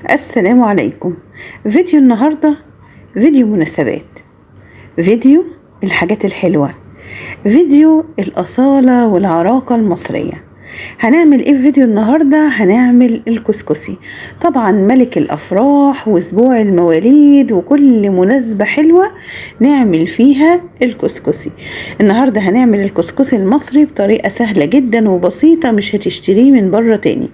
السلام عليكم. فيديو النهاردة فيديو مناسبات، فيديو الحاجات الحلوة، فيديو الأصالة والعراقة المصرية. هنعمل ايه في فيديو النهاردة؟ هنعمل الكسكسي، طبعا ملك الأفراح واسبوع المواليد وكل مناسبة حلوة نعمل فيها الكسكسي. النهاردة هنعمل الكسكسي المصري بطريقة سهلة جدا وبسيطة، مش هتشتريه من بره تاني.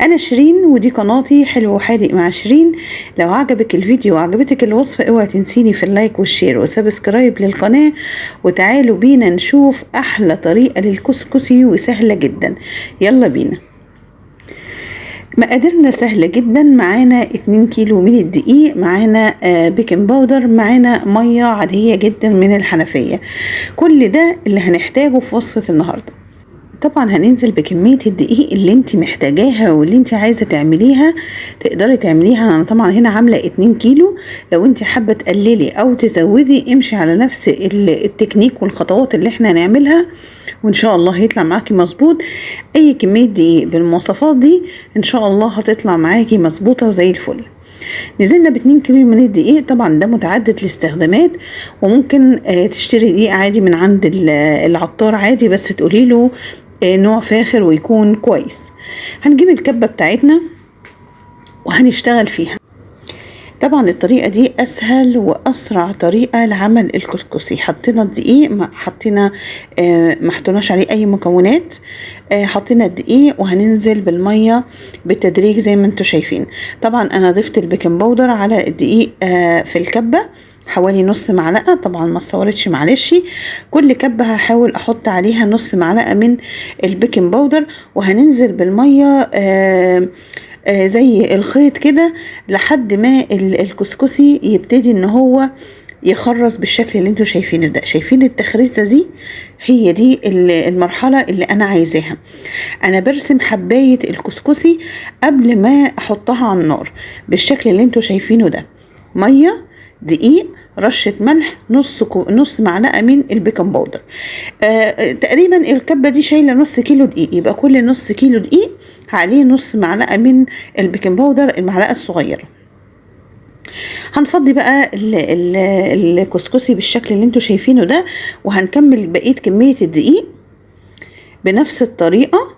انا شيرين ودي قناتي حلو وحادق مع شيرين. لو عجبك الفيديو وعجبتك الوصفة اوعي تنسيني في اللايك والشير وسبسكرايب للقناة، وتعالوا بينا نشوف احلى طريقة للكسكسي وسهلة جدا. يلا بينا. مقاديرنا سهلة جدا، معانا 2 كيلو من الدقيق، معانا بيكنج باودر، معانا مية عادية جدا من الحنفية. كل ده اللي هنحتاجه في وصفة النهاردة. طبعا هننزل بكمية الدقيق اللي انت محتاجاها واللي انت عايزة تعمليها تقدري تعمليها. انا طبعا هنا عاملة 2 كيلو، لو انت حابة تقللي او تزودي امشي على نفس التكنيك والخطوات اللي احنا هنعملها، وان شاء الله هيطلع معاكي مظبوط. اي كمية دقيق بالمواصفات دي ان شاء الله هتطلع معاكي مظبوطة وزي الفل. نزلنا ب2 كيلو من الدقيق، طبعا ده متعدد الاستخدامات، وممكن تشتري دقيق عادي من عند العطار عادي، بس تقولي له نوع فاخر ويكون كويس. هنجيب الكبة بتاعتنا وهنشتغل فيها. طبعا الطريقة دي اسهل واسرع طريقة لعمل الكسكسي. حطينا الدقيق، ما حطيناش عليه اي مكونات، حطينا الدقيق وهننزل بالمية بالتدريج زي ما انتم شايفين. طبعا انا ضفت البيكنج باودر على الدقيق في الكبة حوالي نص معلقة، طبعا ما صورتش معلش. كل كبة هحاول احط عليها نص معلقة من البيكنج باودر، وهننزل بالمية زي الخيط كده لحد ما الكسكسي يبتدي ان هو يخرز بالشكل اللي انتوا شايفينه ده. شايفين التخريزه دي؟ هي دي المرحله اللي انا عايزاها. انا برسم حبايه الكسكسي قبل ما احطها على النار بالشكل اللي انتوا شايفينه ده. ميه، دقيق، رشة ملح، نص معلقة من البيكنج باودر. تقريبا الكبة دي شايلة نص كيلو دقيق، يبقى كل نص كيلو دقيق عليه نص معلقة من البيكنج باودر، المعلقة الصغيرة. هنفضي بقى الكسكسي بالشكل اللي انتوا شايفينه ده، وهنكمل بقية كمية الدقيق بنفس الطريقة،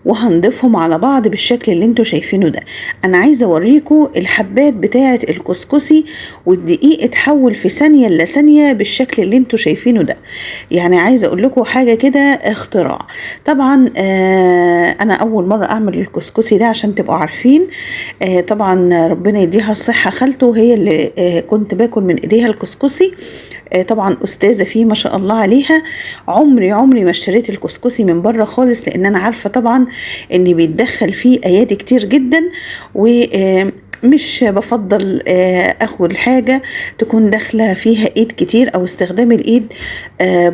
وهنضيفهم على بعض بالشكل اللي انتوا شايفينه ده. انا عايزه اوريكم الحبات بتاعه الكسكسي والدقيق اتحول في ثانيه الا ثانيه بالشكل اللي انتوا شايفينه ده. يعني عايزه اقول لكم حاجه كده اختراع. طبعا انا اول مره اعمل الكسكسي ده عشان تبقوا عارفين. طبعا ربنا يديها الصحه، خالته هي اللي كنت باكل من ايديها الكسكسي، طبعا استاذه فيه ما شاء الله عليها. عمري ما اشتريت الكسكسي من بره خالص، لان انا عارفه طبعا ان بيتدخل فيه ايادي كتير جدا، ومش بفضل اخد حاجه تكون داخله فيها ايد كتير او استخدام الايد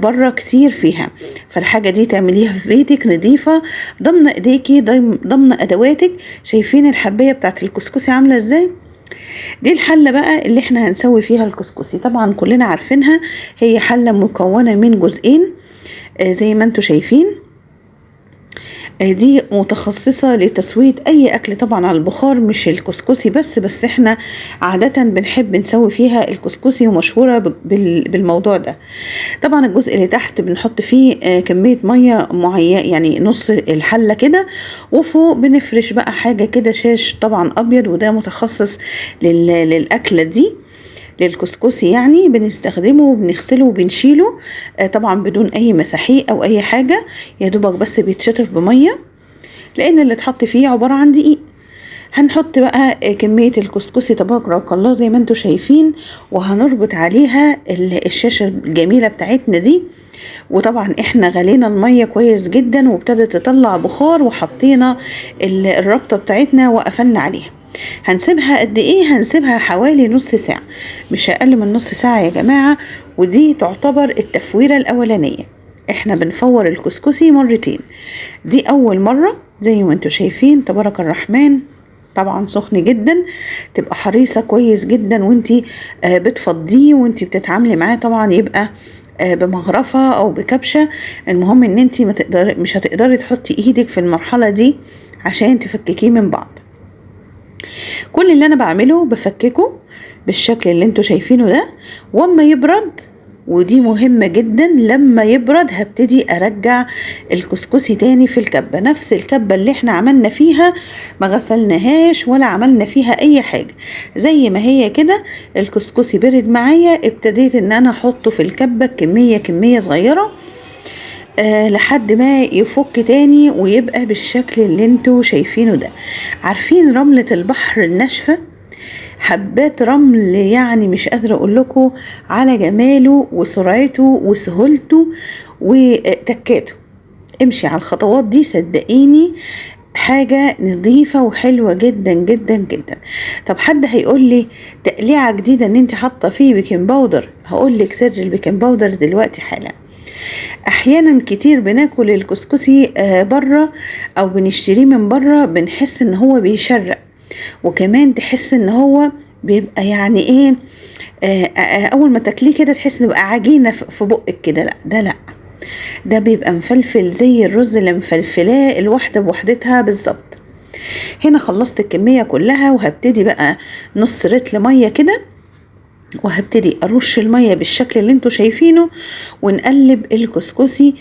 بره كتير فيها. فالحاجه دي تعمليها في بيتك نظيفه ضمن ايديكي ضمن ادواتك. شايفين الحبايه بتاعت الكسكسي عامله ازاي؟ دي الحلة بقى اللي احنا هنسوي فيها الكسكسي. طبعا كلنا عارفينها، هي حلة مكونة من جزئين زي ما انتوا شايفين. دي متخصصة لتسوية اي اكل طبعا على البخار، مش الكسكسي بس احنا عادة بنحب نسوي فيها الكسكسي، ومشهورة بالموضوع ده. طبعا الجزء اللي تحت بنحط فيه كمية مية معينة، يعني نص الحلة كده، وفوق بنفرش بقى حاجة كده شاش طبعا ابيض، وده متخصص للاكلة دي، للكسكسي يعني. بنستخدمه وبنغسله وبنشيله طبعا بدون اي مساحيق او اي حاجة، يا دوبك بس بيتشطف بمية، لان اللي اتحط فيه عبارة عن دقيق. هنحط بقى كمية الكسكسي تبارك الله زي ما انتوا شايفين، وهنربط عليها الشاشة الجميلة بتاعتنا دي. وطبعا احنا غلينا المية كويس جدا وابتدت تطلع بخار، وحطينا الربطة بتاعتنا وقفلنا عليها. هنسيبها قد ايه؟ هنسيبها حوالي نص ساعة، مش اقل من نص ساعة يا جماعة. ودي تعتبر التفويرة الاولانية. احنا بنفور الكسكسي مرتين، دي اول مرة زي ما انتوا شايفين تبارك الرحمن. طبعا سخن جدا، تبقى حريصة كويس جدا وانتي بتفضيه وانتي بتتعاملي معاه. طبعا يبقى بمغرفة او بكبشة. المهم ان انتي مش هتقدري تحطي ايدك في المرحلة دي عشان تفككيه من بعض. كل اللي انا بعمله بفككه بالشكل اللي انتوا شايفينه ده، واما يبرد، ودي مهمة جدا، لما يبرد هبتدي ارجع الكسكسي تاني في الكبة، نفس الكبة اللي احنا عملنا فيها، ما غسلناهاش ولا عملنا فيها اي حاجة، زي ما هي كده. الكسكسي برد معايا، ابتديت ان انا احطه في الكبة كمية صغيرة لحد ما يفك تاني ويبقى بالشكل اللي انتوا شايفينه ده. عارفين رملة البحر الناشفة؟ حبات رمل، يعني مش قادرة اقول لكم على جماله وسرعته وسهولته وتكاته. امشي على الخطوات دي صدقيني حاجة نظيفة وحلوة جدا جدا جدا. طب حد هيقول لي تقليعة جديدة ان انت حاطة فيه بيكنج باودر، هقول لك سر البيكنج باودر دلوقتي حالا. احيانا كتير بناكل الكسكسي بره او بنشتريه من بره، بنحس ان هو بيشرق، وكمان تحس ان هو بيبقى يعني ايه، اول ما تاكليه كده تحس انه بقى عجينه في بقك كده. لا ده لا، ده بيبقى مفلفل زي الرز اللي مفلفلاه الواحده بوحدتها بالظبط. هنا خلصت الكميه كلها، وهبتدي بقى نص رتل ميه كده، وهبتدي ارش الميه بالشكل اللي انتوا شايفينه، ونقلب الكسكسي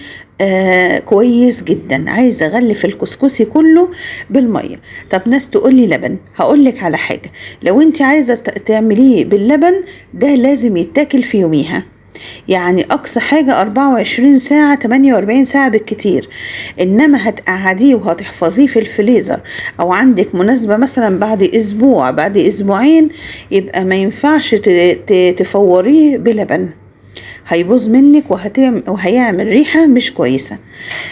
كويس جدا. عايزه اغلف الكسكسي كله بالميه. طب ناس تقول لي لبن، هقول لك على حاجه، لو انت عايزه تعمليه باللبن ده لازم يتاكل في يوميها، يعني اقصى حاجة 24 ساعة 48 ساعة بالكتير. انما هتقعديه وهتحفظيه في الفريزر، او عندك مناسبة مثلا بعد اسبوع بعد اسبوعين، يبقى ما ينفعش تفوريه بلبن، هيبوظ منك وهيعمل ريحة مش كويسة.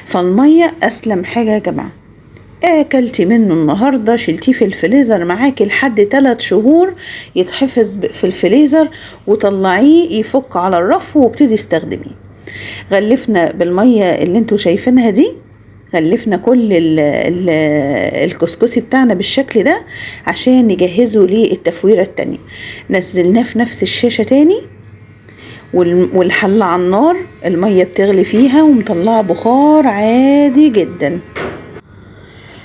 فالمية اسلم حاجة يا جماعة. اكلتي منه النهاردة شلتيه في الفريزر معاكي لحد 3 شهور، يتحفظ في الفريزر، وطلعيه يفك على الرف وابتدي استخدميه. غلفنا بالمية اللي انتوا شايفينها دي، غلفنا كل الكسكسي بتاعنا بالشكل ده عشان نجهزه للتفويرة التانية. نزلناه في نفس الشاشة تاني، والحلة على النار، المية بتغلي فيها ومطلعة بخار عادي جدا.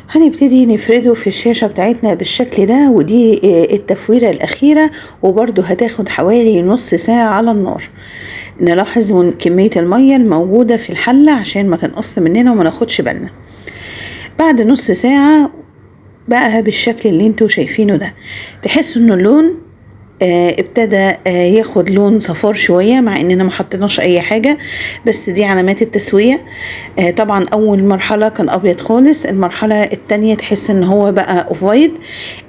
هنبتدي نفرده في الشاشة بتاعتنا بالشكل ده، ودي التفويرة الأخيرة، وبرضو هتاخد حوالي نص ساعة على النار. نلاحظ من كمية المية الموجودة في الحلة عشان ما تنقص مننا وما ناخدش بالنا. بعد نص ساعة بقى بالشكل اللي انتوا شايفينه ده، تحسوا انه اللون ابتدى ياخد لون صفار شوية، مع اننا ما حطيناش اي حاجة، بس دي علامات التسوية. طبعا اول مرحلة كان ابيض خالص، المرحلة التانية تحس ان هو بقى اوف وايت،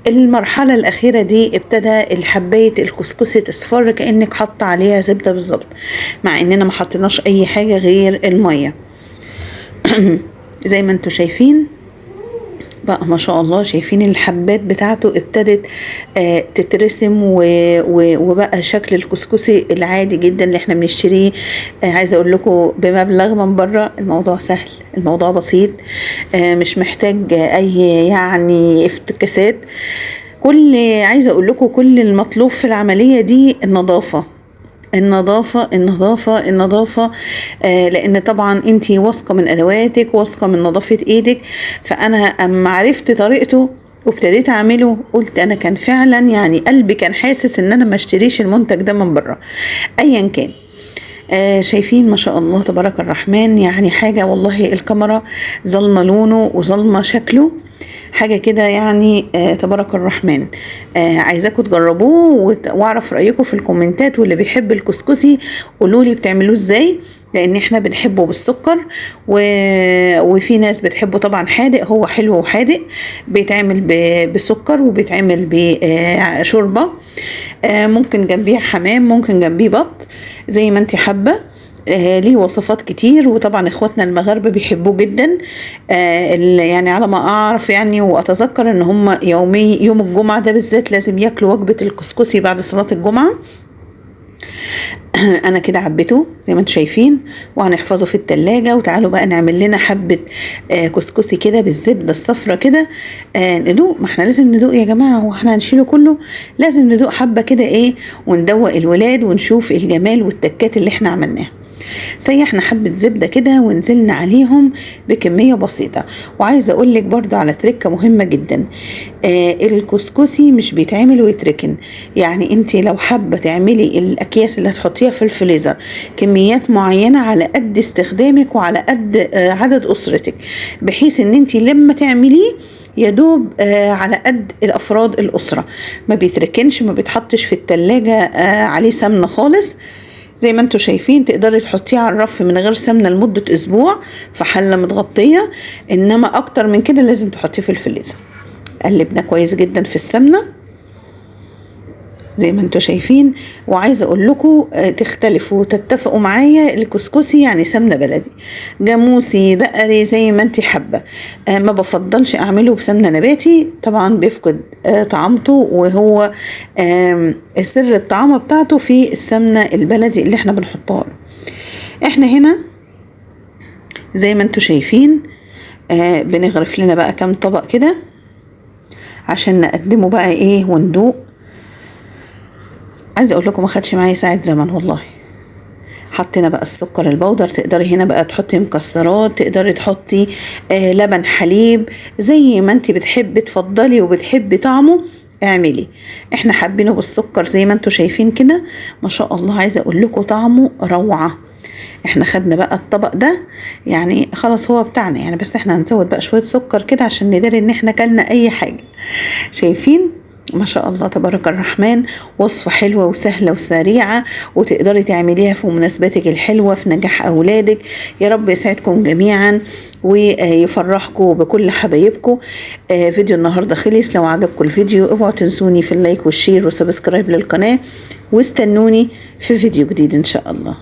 المرحلة الاخيرة دي ابتدى الحباية الكسكسي تصفر كأنك حاطة عليها زبدة بالظبط، مع اننا ما حطيناش اي حاجة غير المية. زي ما انتوا شايفين بقى ما شاء الله، شايفين الحبات بتاعته ابتدت تترسم، وبقى شكل الكسكسي العادي جدا اللي احنا بنشتريه. عايزه اقول لكم بمبلغ من بره، الموضوع سهل، الموضوع بسيط، مش محتاج اي يعني افتكاسات. عايزه اقول لكم كل المطلوب في العمليه دي النظافه النظافة النظافة النظافة. لان طبعا انتي واثقة من ادواتك، واثقة من نظافة ايدك. فانا اما عرفت طريقته وابتديت اعمله، قلت انا كان فعلا يعني قلبي كان حاسس ان انا ما اشتريش المنتج ده من بره ايا كان. شايفين ما شاء الله تبارك الرحمن، يعني حاجة والله الكاميرا ظلمة لونه وظلمة شكله، حاجة كده يعني تبارك الرحمن. عايزاكم تجربوه واعرف رأيكم في الكومنتات، واللي بيحب الكسكسي قولولي بتعملوه ازاي، لان احنا بنحبه بالسكر وفي ناس بتحبه طبعا حادق. هو حلو وحادق، بيتعمل بسكر وبيتعمل بشوربة، ممكن جنبيه حمام، ممكن جنبيه بط، زي ما انت حابة. ليه وصفات كتير، وطبعا اخواتنا المغاربه بيحبوه جدا. يعني على ما اعرف يعني واتذكر ان هم يوم الجمعه ده بالذات لازم ياكلوا وجبه الكسكسي بعد صلاه الجمعه. انا كده عبيته زي ما انتم شايفين، وهنحفظه في التلاجة. وتعالوا بقى نعمل لنا حبة كسكسي كده بالزبدة الصفرة كده، ندوق. ما احنا لازم ندوق يا جماعة، واحنا هنشيله كله لازم ندوق حبة كده ايه، وندوق الولاد ونشوف الجمال والتكات اللي احنا عملناها. سيحنا حبة زبدة كده ونزلنا عليهم بكمية بسيطة. وعايزة اقولك برضو على تركة مهمة جدا، الكسكسي مش بيتعمل ويتركن. يعني انت لو حابة تعملي الاكياس اللي هتحطيها في الفريزر كميات معينة على قد استخدامك وعلى قد عدد اسرتك، بحيث ان انت لما تعمليه يدوب على قد الافراد الاسرة، ما بيتركنش، ما بيتحطش في التلاجة عليه سمنة خالص. زي ما انتوا شايفين تقدري تحطيه على الرف من غير سمنة لمدة اسبوع في حلة متغطية، انما اكتر من كده لازم تحطيه في الفريزر. قلبنا كويس جدا في السمنة زي ما انتوا شايفين. وعايزه اقول لكم تختلفوا وتتفقوا معايا، الكسكسي يعني سمنه بلدي، جاموسي، بقري، زي ما انت حابه. ما بفضلش اعمله بسمنه نباتي، طبعا بيفقد طعمته، وهو سر الطعامه بتاعته في السمنه البلدي اللي احنا بنحطها له. احنا هنا زي ما انتوا شايفين بنغرف لنا بقى كام طبق كده عشان نقدمه بقى ايه وندوق. عايزه اقول لكم ما خدش معايا ساعه زمن والله. حطينا بقى السكر البودر، تقدري هنا بقى تحطي مكسرات، تقدري تحطي لبن، حليب، زي ما انت بتحبي تفضلي وبتحبي طعمه اعملي. احنا حابينه بالسكر زي ما انتوا شايفين كده، ما شاء الله. عايزه اقول لكم طعمه روعه. احنا خدنا بقى الطبق ده يعني خلاص هو بتاعنا يعني، بس احنا هنزود بقى شويه سكر كده عشان نداري ان احنا كلنا اي حاجه. شايفين ما شاء الله تبارك الرحمن، وصفة حلوة وسهلة وسريعة، وتقدري تعمليها في مناسباتك الحلوة، في نجاح أولادك. يا رب يسعدكم جميعا ويفرحكم بكل حبايبكم. فيديو النهاردة خلص. لو عجبكم الفيديو اوعوا تنسوني في اللايك والشير والسبسكرايب للقناة، واستنوني في فيديو جديد إن شاء الله.